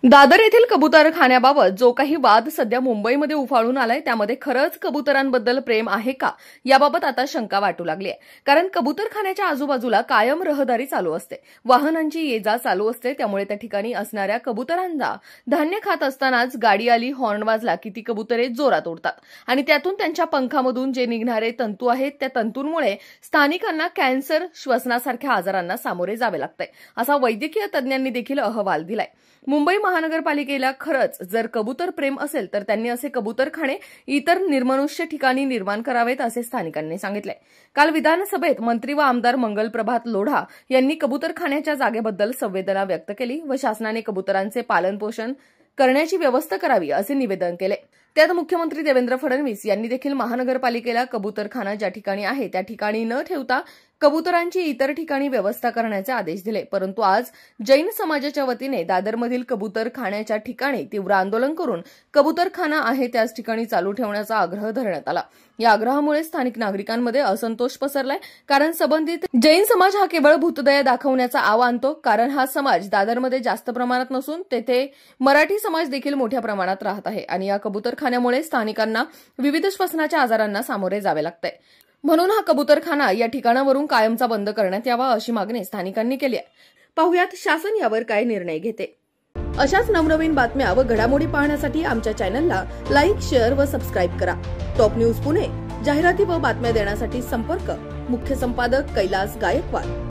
दादर येथील कबुतरखान्याबाबत जो काही वाद सध्या मुंबईमध्ये उफाळून आलाय त्यामध्ये खरंच कबुतरांबद्दल प्रेम आहे का याबाबत आता शंका वाटू लागली आहे। कारण कबुतरखान्याच्या आजूबाजूला कायम रहदारी चालू असते, वाहनांची ये-जा चालू असते, त्यामुळे त्या ठिकाणी असणाऱ्या कबुतरांना धान्य खात असतानाच गाडी आली, हॉर्न वाजला की ती कबुतरे जोरात उडतात आणि त्यातून त्यांच्या पंखामधून जे निघणारे तंतू आहेत त्या तंतूंमुळे स्थानिकांना कॅन्सर, श्वसनासारख्या आजारांना सामोरे जावे लागते, असा वैद्यकीय तज्ज्ञांनी देखील अहवाल दिलाय। मुंबई महानगरपालिकेला खरंच जर कबूतर प्रेम असेल तर त्यांनी असे कबूतरखाने इतर निर्मनुष्य ठिकाणी निर्माण करावेत असे स्थानिकांनी सांगितले। काल विधानसभेत मंत्री व आमदार मंगलप्रभात लोढा यांनी कबूतरखान्याच्या जागेबद्दल संवेदना व्यक्त केली व शासनाने कबुतरांचे पालनपोषण करण्याची व्यवस्था करावी असे निवेदन केले। त्यात मुख्यमंत्री देवेंद्र फडणवीस यांनी देखील महानगरपालिकेला कबूतरखाना ज्या ठिकाणी आहे त्या ठिकाणी न ठेवता कबुतरांची इतर ठिकाणी व्यवस्था करण्याचे आदेश दिले। परंतु आज जैन समाजाच्या वतीने दादरमधील कबूतरखान्याच्या ठिकाणी तीव्र आंदोलन करून कबूतरखाना आहे त्याच ठिकाणी चालू ठेवण्याचा आग्रह धरण्यात आला। या आग्रहामुळे स्थानिक नागरिकांमध्ये असंतोष पसरलाय, कारण संबंधित जैन समाज हा केवळ भूतदया दाखवण्याचा आव आणतो, कारण हा समाज दादरमध्ये जास्त प्रमाणात नसून तेथे मराठी समाज देखील मोठ्या प्रमाणात राहत आहे आणि या कबूतरखान्यामुळे स्थानिकांना विविध श्वसनाच्या आजारांना सामोरे जावे लागते। म्हणून हा कबूतरखाना या ठिकाणावरून कायमचा बंद करण्यात यावा अशी मागणी स्थानिकांनी केली आहे। पाहुयात शासन यावर काय निर्णय घेते। अशाच नवनवीन बातम्या व घडामोडी पाहण्यासाठी आमच्या चॅनलला लाईक, शेअर व सबस्क्राईब करा। टॉप न्यूज पुणे जाहिराती व बातम्या देण्यासाठी संपर्क मुख्य संपादक कैलास गायकवाड।